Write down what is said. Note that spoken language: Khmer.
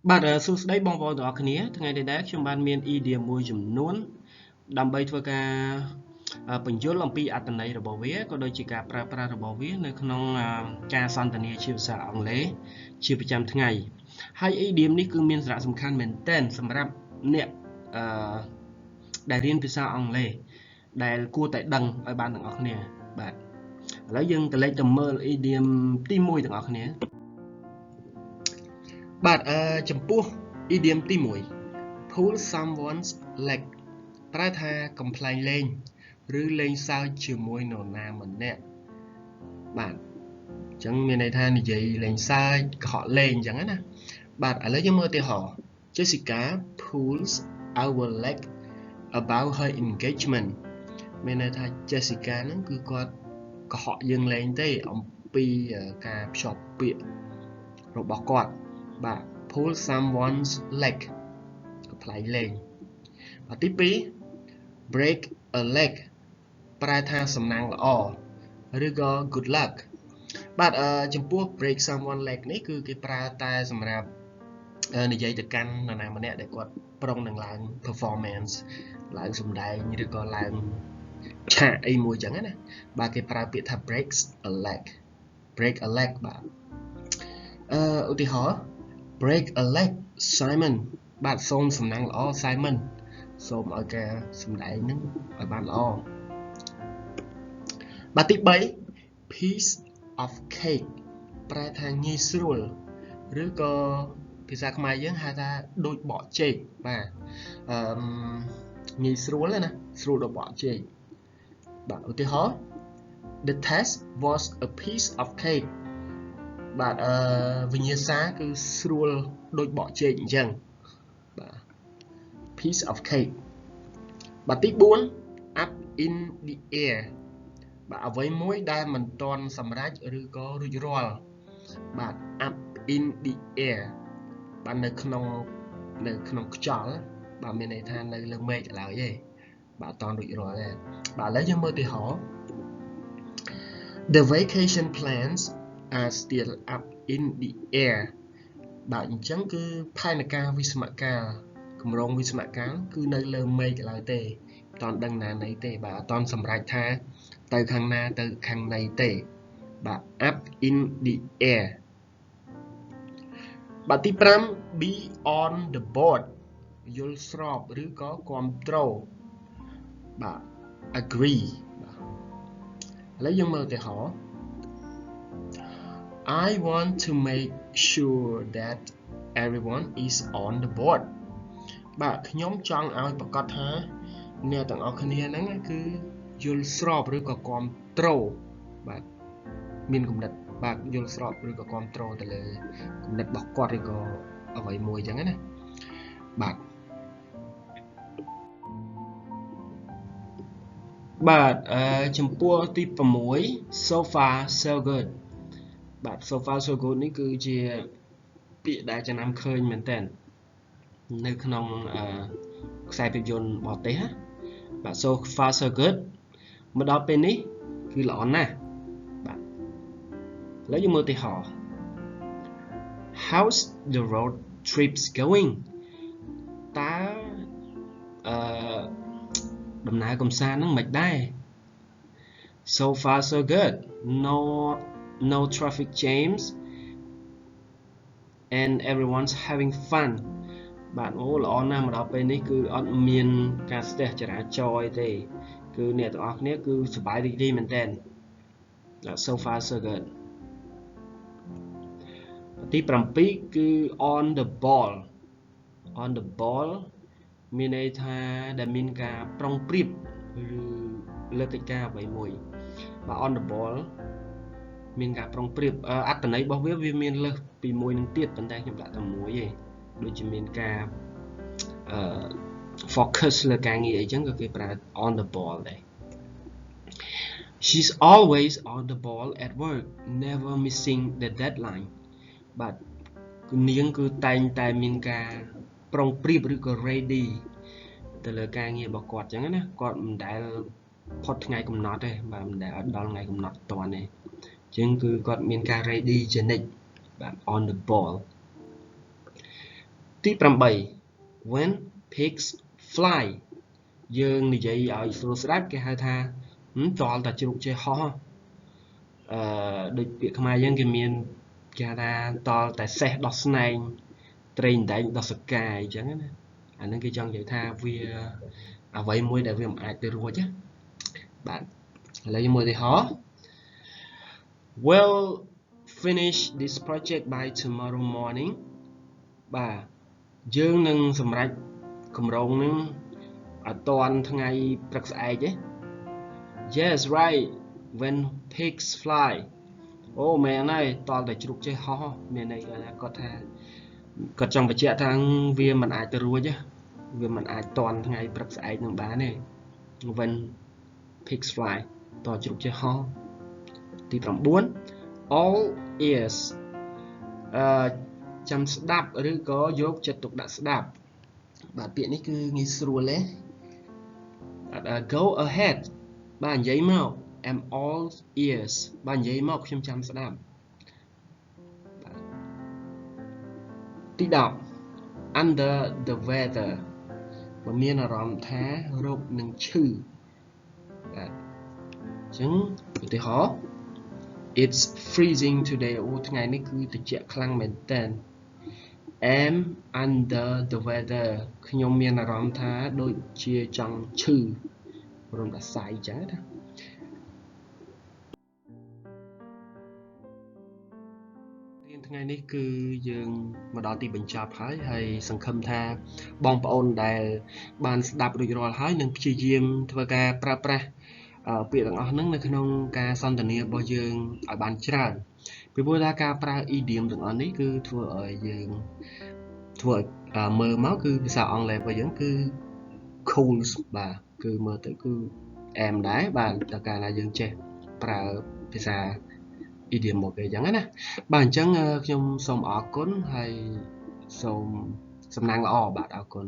បាទសួស្តីបងប្អូនទាំងអស់គ្នាថ្ងៃនេះដែរខ្ញុំបានមាន idiom មួយចំនួនដើម្បីធ្វើការបញ្យល់អំពីអត្ថន័យរបស់វាក៏ដូចជាការប្រើប្រាស់របស់វានៅក្នុងការសន្ទនាជាភាសាអង់គ្លេសជាប្រចាំថ្ងៃហើយ idiom នេះគឺមានសារៈសំខាន់មែនទែនសម្រាប់អ្នកដែលរៀនភាសាអង់គ្លេសដែលគួរតែដឹងឲ្យបានទាំងអស់គ្នាបាទឥឡូវយើងទៅលេខទៅមើល idiom ទី1ទាំងអស់គ្នាបាទចំពោះ idiom ទី1 pull someone's leg ប្រែថាកំប្លែងលេងឬលេងសើចជាមួយនរណាម្នាក់បាទអញ្ចឹងមានន័យថានិយាយលេងសើចកុហកលេងអញ្ចឹងណាបាទឥឡូវយើងមើលឧទាហរណ៍ Jessica pulls our leg about her engagement មានន័យថា Jessica ហ្នឹងគឺគាត់កុហកយើងលេងទេអំពីការភ្ជាប់ពាក្យរបស់គាត់បាទ pull someone's leg កំប្លែងលេងបាទទី2 break a leg ប្រែថាសំណាងល្អឬក៏ good luck បាទចំពោះ break someone leg នេះគឺគេប្រើតែសម្រាប់និយាយទៅកាន់នរណាម្នាក់ដែលគាត់ប្រុងនឹងឡើង performance ឡើងសម្ដែងឬក៏ឡើងឆាកអីមួយចឹងណាបាទគេប្រើពាក្យថា breaks a leg break a leg បាទឧទាហរណ៍ break a leg Simon បាទសូមសំណាងល្អ Simon សូមឲ្យការសម្ដែងនឹងឲ្យបានល្អបាទទី3 piece of cake ប្រែថាងាយស្រួលឬក៏ភាសាខ្មែរយើងហៅថាដូចបកចេកបាទងាយស្រួលណាស្រួលដូចបកចេកបាទឧទាហរណ៍ the test was a piece of cake បាទវិញ្ញាសាគឺស្រួលដូចបកចេកអញ្ចឹងបាទ piece of cake បាទទី4 up in the air បាទអ្វីមួយដែលមិនទាន់សម្រេចឬក៏រួចរាល់បាទ up in the air បាទនៅក្នុងខ្យល់បាទមានន័យថានៅលើមេឃឡើយទេបាទអត់ទាន់រួចរាល់ទេបាទឥឡូវយើងមើលឧទាហរណ៍ The vacation plans are still up in the air បាទអញ្ចឹងគឺផែនការវិស្សមកាលគម្រោងវិស្សមកាលគឺនៅលើមេឃឡើយទេអត់ដឹងណាណីទេបាទអត់សម្រេចថាទៅខាងណាទៅខាងណីទេបាទ up in the air បាទទី5 be on the board យល់ស្របឬក៏គាំទ្របាទ agree បាទឥឡូវយើងមើលឧទាហរណ៍ I want to make sure that everyone is on the board បាទខ្ញុំចង់ឲ្យប្រកាសថាអ្នកទាំងអស់គ្នាហ្នឹងគឺយល់ស្របឬក៏គាំទ្របាទមានគំនិតបាទយល់ស្របឬក៏គាំទ្រទៅលើគំនិតរបស់គាត់ឬក៏អ្វីមួយអញ្ចឹងណាបាទចំពោះទី6 so far so good បាទ so far so good នេះគឺជាពាក្យដែលចំណាំឃើញមែនតើនៅក្នុងខ្សែភាពយន្តបរទេសណាបាទ so far so good មកដល់ពេលនេះគឺល្អណាស់បាទឥឡូវយើងមើលឧទាហរណ៍ How's the road trips going តើដំណើរកំសាន្តហ្នឹងមិនដែរ so far so good no traffic jams and everyone's having fun បាទអូល្អណាស់មកដល់ពេលនេះគឺអត់មានការស្ទះចរាចរណ៍ទេគឺអ្នកទាំងអស់គ្នាគឺសប្បាយរីករាយមែនទែន so far so good ទី7គឺ on the ball មានន័យថាដែលមានការប្រុងប្រៀបឬលើកិច្ចការអ្វីមួយបាទ on the ball មានការប្រុងប្រៀបអត្ថន័យរបស់វាមានលើសពីមួយនឹងទៀតប៉ុន្តែខ្ញុំដាក់តែមួយទេដូចជាមានការ focus លើការងារអីចឹងក៏គេប្រើ on the ball ដែរ She's always on the ball at work never missing the deadline បាទនាងគឺតែងតែមានការប្រុងប្រៀបឬក៏ ready ទៅលើការងាររបស់គាត់ចឹងណាគាត់មិនដែលផុតថ្ងៃកំណត់ទេបាទមិនដែលដល់ថ្ងៃកំណត់តាន់ទេអញ្ចឹងគឺគាត់មានការ ready ជានិច្ចបាទ on the ball ទី8 when pigs fly យើងនិយាយឲ្យស្រួលស្ដាប់គេហៅថាតលតាជ្រូកចេះហោះដូចពាក្យខ្មែរយើងគេមានគេហៅថាតលតែសេះដោះស្នែងត្រីដែងដោះសកាអញ្ចឹងណាអាហ្នឹងគេចង់និយាយថាវាអ្វីមួយដែលវាមិនអាចទៅរួចណាបាទឥឡូវយើងមើលឧទាហរណ៍ We'll finish this project by tomorrow morning បាទយើងនឹងសម្រេចគម្រោងនឹងអត់តាន់ថ្ងៃព្រឹកស្អែកទេ Yes right when pigs fly អូមែនហើយតលតែជ្រូកចេះហោះមានន័យថាគាត់ចង់បញ្ជាក់ថាវាមិនអាចទៅរួចទេវាមិនអាចតាន់ថ្ងៃព្រឹកស្អែកនឹងបានទេ when pigs fly តលជ្រូកចេះហោះទី9 all ears ចាំស្ដាប់ឬក៏យកចិត្តទុកដាក់ស្ដាប់បាទពាក្យនេះគឺងាយស្រួលទេgo ahead បាទនិយាយមក I'm all ears បាទនិយាយមកខ្ញុំចាំស្ដាប់ទី10 under the weather បើមានអារម្មណ៍ថារោគនឹងឈឺបាទអញ្ចឹងឧទាហរណ៍ It's freezing today អូថ្ងៃនេះគឺត្រជាក់ខ្លាំងមែនតើ am under the weather ខ្ញុំមានអារម្មណ៍ថាដូចជាចង់ឈឺរំដាសាយចឹងណារៀនថ្ងៃនេះគឺយើងមកដល់ទីបញ្ចប់ហើយសង្ឃឹមថាបងប្អូនដែលបានស្ដាប់រួចរាល់ហើយនឹងព្យាយាមធ្វើការប្រើប្រាស់ពាក្យទាំងអស់ហ្នឹងនៅក្នុងការសន្ទនារបស់យើងឲ្យបានច្រើនពីព្រោះថាការប្រើ idiom ទាំងអស់នេះគឺធ្វើឲ្យយើងធ្វើឲ្យមើលមកគឺភាសាអង់គ្លេសរបស់យើងគឺ cool បាទគឺមើលទៅគឺអែមដែរបាទតែកាលណាយើងចេះប្រើភាសា idiom មកគេអញ្ចឹងណាបាទអញ្ចឹងខ្ញុំសូមអរគុណហើយសូមសំណាងល្អបាទអរគុណ